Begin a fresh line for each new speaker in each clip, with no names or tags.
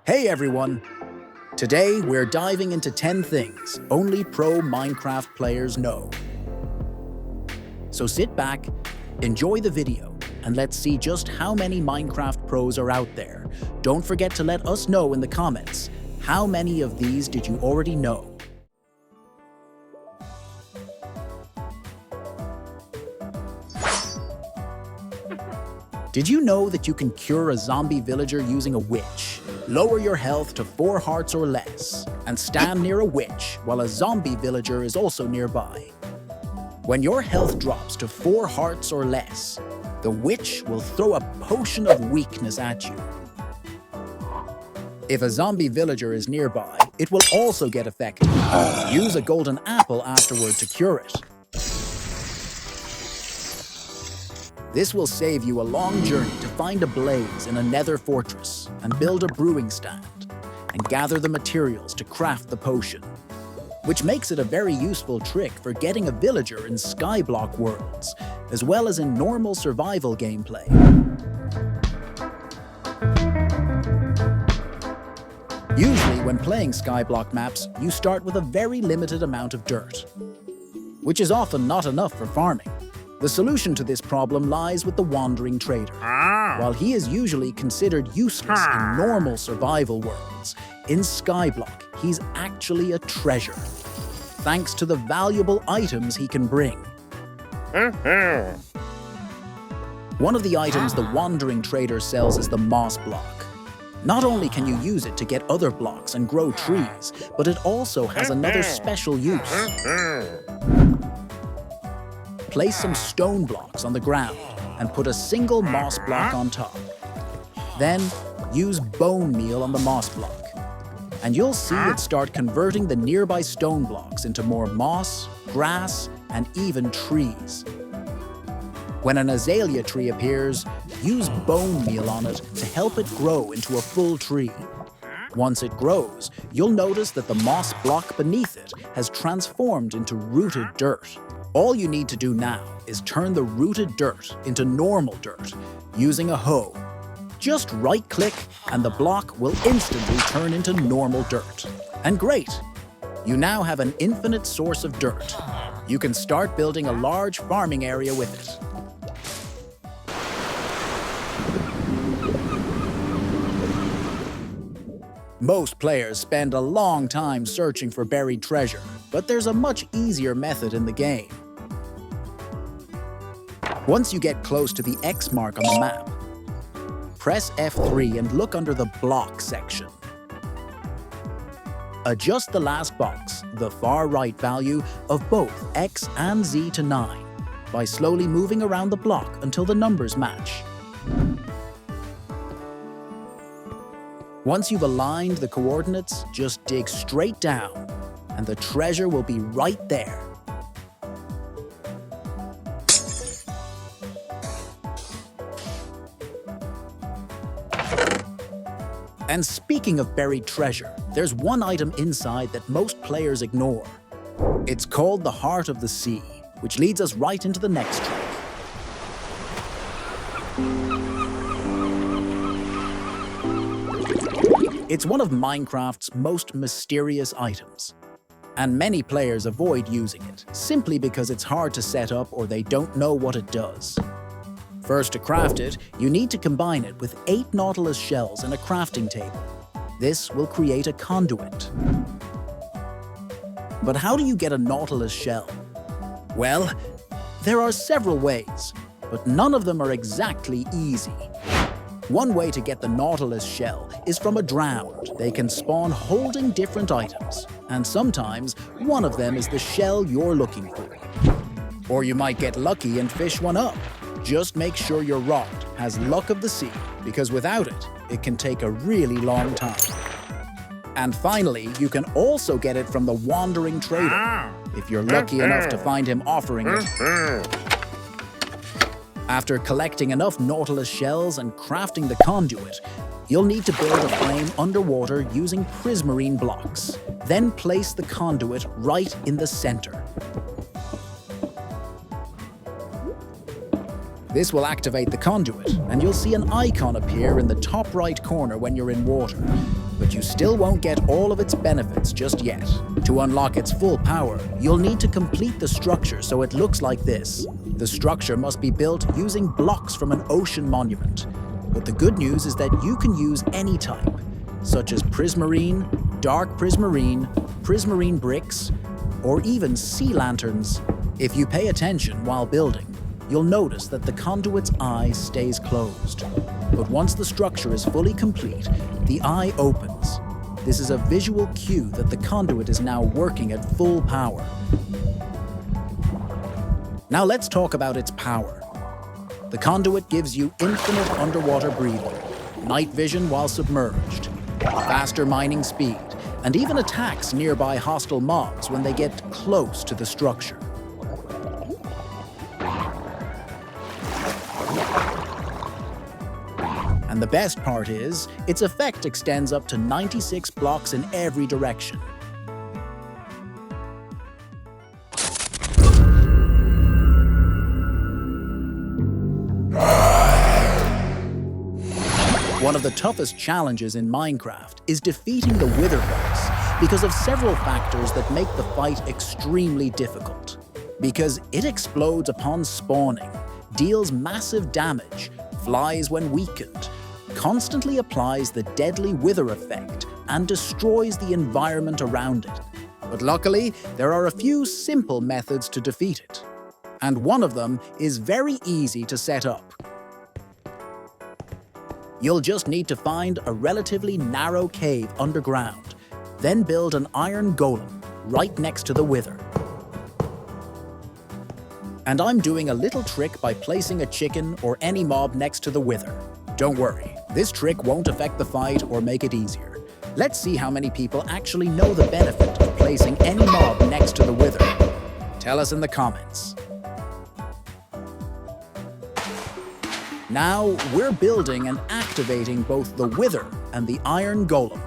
Hey everyone! Today we're diving into 10 things only pro Minecraft players know. So sit back, enjoy the video, and let's see just how many Minecraft pros are out there. Don't forget to let us know in the comments, how many of these did you already know? Did you know that you can cure a zombie villager using a witch? Lower your health to 4 hearts or less, and stand near a witch while a zombie villager is also nearby. When your health drops to 4 hearts or less, the witch will throw a potion of weakness at you. If a zombie villager is nearby, it will also get affected. Use a golden apple afterward to cure it. This will save you a long journey to find a blaze in a Nether fortress and build a brewing stand and gather the materials to craft the potion, which makes it a very useful trick for getting a villager in skyblock worlds, as well as in normal survival gameplay. Usually when playing skyblock maps, you start with a very limited amount of dirt, which is often not enough for farming. The solution to this problem lies with the wandering trader. While he is usually considered useless in normal survival worlds, in Skyblock, he's actually a treasure, thanks to the valuable items he can bring. One of the items the wandering trader sells is the moss block. Not only can you use it to get other blocks and grow trees, but it also has another special use. Place some stone blocks on the ground and put a single moss block on top. Then use bone meal on the moss block, and you'll see it start converting the nearby stone blocks into more moss, grass, and even trees. When an azalea tree appears, use bone meal on it to help it grow into a full tree. Once it grows, you'll notice that the moss block beneath it has transformed into rooted dirt. All you need to do now is turn the rooted dirt into normal dirt using a hoe. Just right-click and the block will instantly turn into normal dirt. And great! You now have an infinite source of dirt. You can start building a large farming area with it. Most players spend a long time searching for buried treasure, but there's a much easier method in the game. Once you get close to the X mark on the map, press F3 and look under the block section. Adjust the last box, the far right value of both X and Z to 9, by slowly moving around the block until the numbers match. Once you've aligned the coordinates, just dig straight down, and the treasure will be right there. And speaking of buried treasure, there's one item inside that most players ignore. It's called the Heart of the Sea, which leads us right into the next trick. It's one of Minecraft's most mysterious items, and many players avoid using it simply because it's hard to set up or they don't know what it does. First, to craft it, you need to combine it with 8 nautilus shells in a crafting table. This will create a conduit. But how do you get a nautilus shell? Well, there are several ways, but none of them are exactly easy. One way to get the nautilus shell is from a drowned. They can spawn holding different items, and sometimes one of them is the shell you're looking for. Or you might get lucky and fish one up. Just make sure your rod has luck of the sea, because without it, it can take a really long time. And finally, you can also get it from the wandering trader, if you're lucky enough to find him offering it. After collecting enough nautilus shells and crafting the conduit, you'll need to build a frame underwater using prismarine blocks. Then place the conduit right in the center. This will activate the conduit, and you'll see an icon appear in the top right corner when you're in water. But you still won't get all of its benefits just yet. To unlock its full power, you'll need to complete the structure so it looks like this. The structure must be built using blocks from an ocean monument. But the good news is that you can use any type, such as prismarine, dark prismarine, prismarine bricks, or even sea lanterns. If you pay attention while building, you'll notice that the conduit's eye stays closed. But once the structure is fully complete, the eye opens. This is a visual cue that the conduit is now working at full power. Now let's talk about its power. The conduit gives you infinite underwater breathing, night vision while submerged, faster mining speed, and even attacks nearby hostile mobs when they get close to the structure. And the best part is, its effect extends up to 96 blocks in every direction. One of the toughest challenges in Minecraft is defeating the Wither boss because of several factors that make the fight extremely difficult. Because it explodes upon spawning, deals massive damage, flies when weakened, constantly applies the deadly Wither effect, and destroys the environment around it. But luckily, there are a few simple methods to defeat it. And one of them is very easy to set up. You'll just need to find a relatively narrow cave underground, then build an iron golem right next to the Wither. And I'm doing a little trick by placing a chicken or any mob next to the Wither. Don't worry, this trick won't affect the fight or make it easier. Let's see how many people actually know the benefit of placing any mob next to the Wither. Tell us in the comments. Now, we're building and activating both the Wither and the Iron Golem.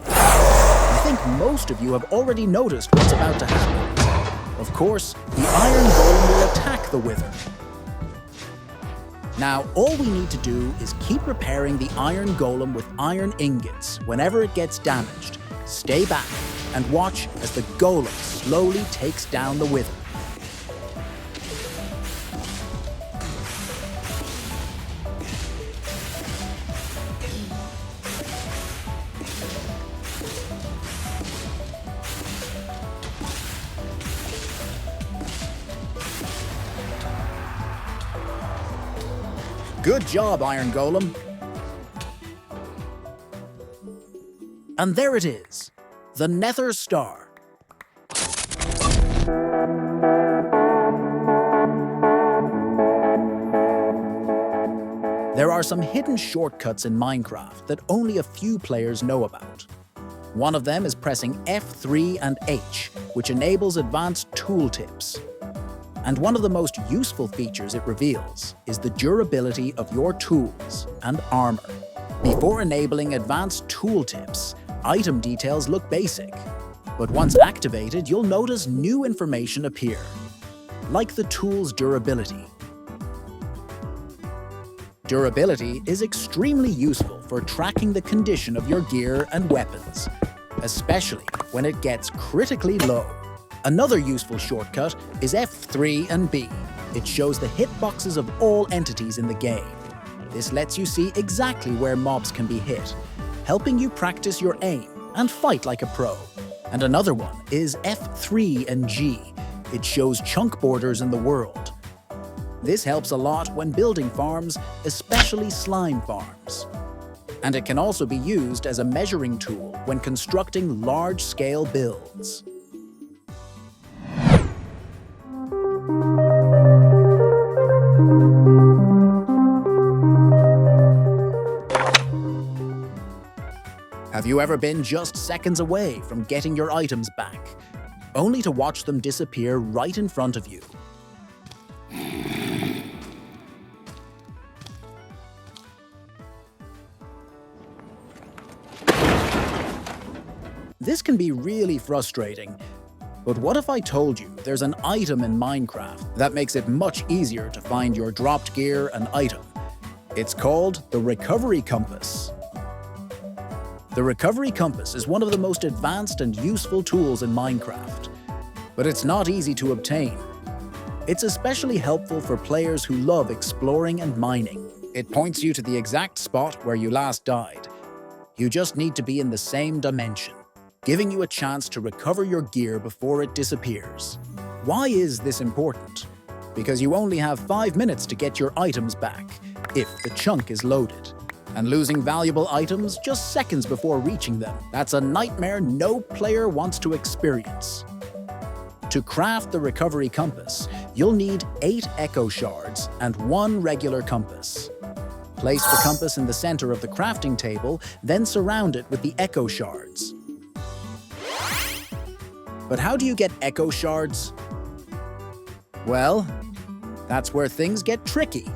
I think most of you have already noticed what's about to happen. Of course, the Iron Golem will attack the Wither. Now, all we need to do is keep repairing the Iron Golem with iron ingots whenever it gets damaged. Stay back and watch as the Golem slowly takes down the Wither. Good job, Iron Golem. And there it is, the Nether Star. There are some hidden shortcuts in Minecraft that only a few players know about. One of them is pressing F3 and H, which enables advanced tooltips. And one of the most useful features it reveals is the durability of your tools and armor. Before enabling advanced tooltips, item details look basic. But once activated, you'll notice new information appear, like the tool's durability. Durability is extremely useful for tracking the condition of your gear and weapons, especially when it gets critically low. Another useful shortcut is F3 and B. It shows the hitboxes of all entities in the game. This lets you see exactly where mobs can be hit, helping you practice your aim and fight like a pro. And another one is F3 and G. It shows chunk borders in the world. This helps a lot when building farms, especially slime farms. And it can also be used as a measuring tool when constructing large-scale builds. Have you ever been just seconds away from getting your items back, only to watch them disappear right in front of you? This can be really frustrating, but what if I told you there's an item in Minecraft that makes it much easier to find your dropped gear and item? It's called the Recovery Compass. The Recovery Compass is one of the most advanced and useful tools in Minecraft, but it's not easy to obtain. It's especially helpful for players who love exploring and mining. It points you to the exact spot where you last died. You just need to be in the same dimension, giving you a chance to recover your gear before it disappears. Why is this important? Because you only have 5 minutes to get your items back, if the chunk is loaded. And losing valuable items just seconds before reaching them, that's a nightmare no player wants to experience. To craft the Recovery Compass, you'll need 8 echo shards and 1 regular compass. Place the compass in the center of the crafting table, then surround it with the echo shards. But how do you get echo shards? Well, that's where things get tricky.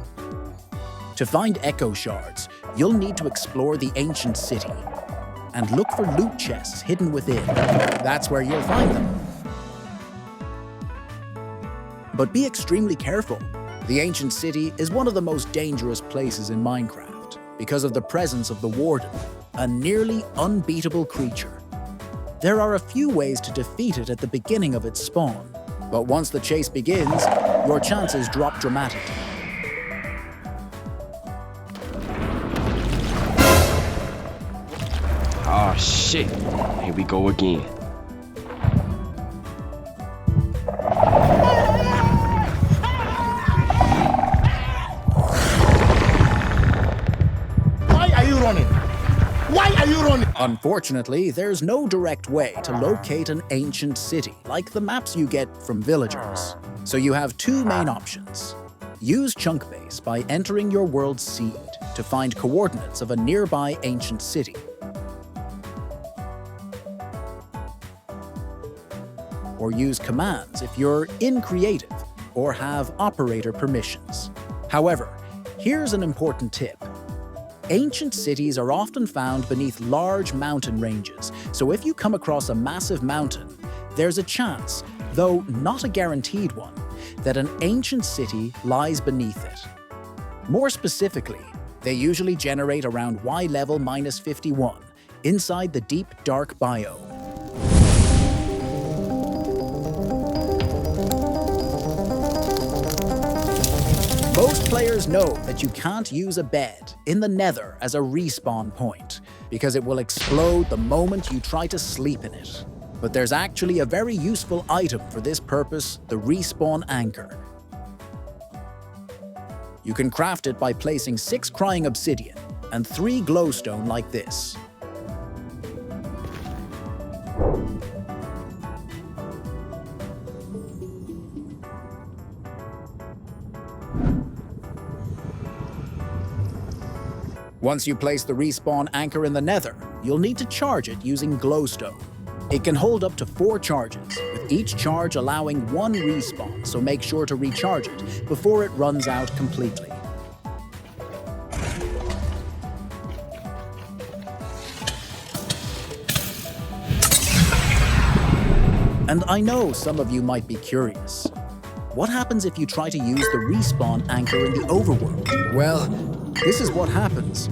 To find echo shards, you'll need to explore the ancient city and look for loot chests hidden within. That's where you'll find them. But be extremely careful. The ancient city is one of the most dangerous places in Minecraft because of the presence of the Warden, a nearly unbeatable creature. There are a few ways to defeat it at the beginning of its spawn, but once the chase begins, your chances drop dramatically.
Oh shit, here we go again.
Why are you running? Why are you running?
Unfortunately, there's no direct way to locate an ancient city like the maps you get from villagers. So you have 2 main options. Use Chunkbase by entering your world's seed to find coordinates of a nearby ancient city. Or use commands if you're in creative or have operator permissions. However, here's an important tip. Ancient cities are often found beneath large mountain ranges, so if you come across a massive mountain, there's a chance, though not a guaranteed one, that an ancient city lies beneath it. More specifically, they usually generate around Y level -51, inside the deep dark biome. Most players know that you can't use a bed in the Nether as a respawn point, because it will explode the moment you try to sleep in it. But there's actually a very useful item for this purpose, the respawn anchor. You can craft it by placing 6 crying obsidian and 3 glowstone like this. Once you place the respawn anchor in the Nether, you'll need to charge it using glowstone. It can hold up to 4 charges, with each charge allowing 1 respawn, so make sure to recharge it before it runs out completely. And I know some of you might be curious. What happens if you try to use the respawn anchor in the overworld? Well, this is what happens.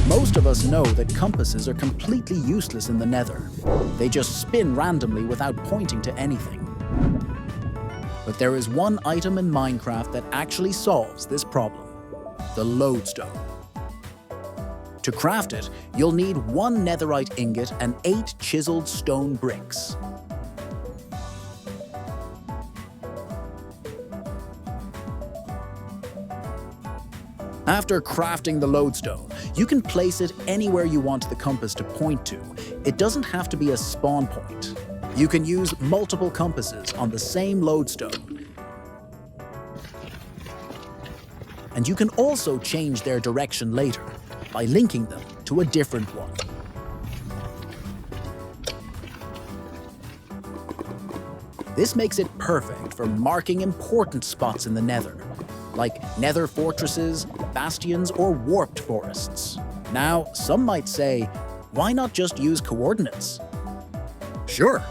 Most of us know that compasses are completely useless in the Nether. They just spin randomly without pointing to anything. But there is one item in Minecraft that actually solves this problem: the lodestone. To craft it, you'll need 1 netherite ingot and 8 chiseled stone bricks. After crafting the lodestone, you can place it anywhere you want the compass to point to. It doesn't have to be a spawn point. You can use multiple compasses on the same lodestone. And you can also change their direction later by linking them to a different one. This makes it perfect for marking important spots in the Nether, like nether fortresses, bastions, or warped forests. Now, some might say, why not just use coordinates? Sure,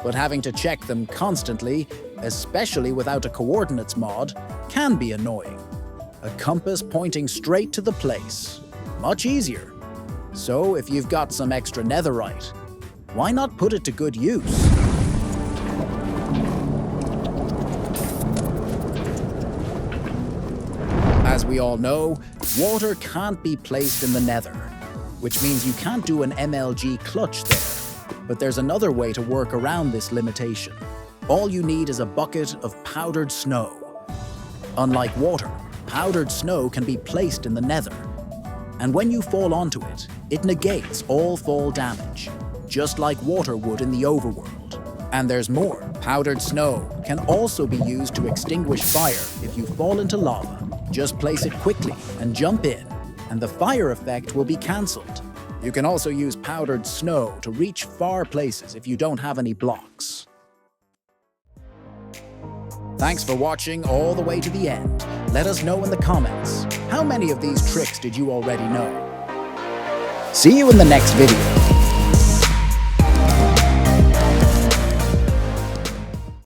but having to check them constantly, especially without a coordinates mod, can be annoying. A compass pointing straight to the place. Much easier. So if you've got some extra netherite, why not put it to good use? As we all know, water can't be placed in the Nether, which means you can't do an MLG clutch there. But there's another way to work around this limitation. All you need is a bucket of powdered snow. Unlike water, powdered snow can be placed in the Nether. And when you fall onto it, it negates all fall damage, just like water would in the overworld. And there's more. Powdered snow can also be used to extinguish fire if you fall into lava. Just place it quickly and jump in, and the fire effect will be cancelled. You can also use powdered snow to reach far places if you don't have any blocks. Thanks for watching all the way to the end. Let us know in the comments, how many of these tricks did you already know? See you in the next video.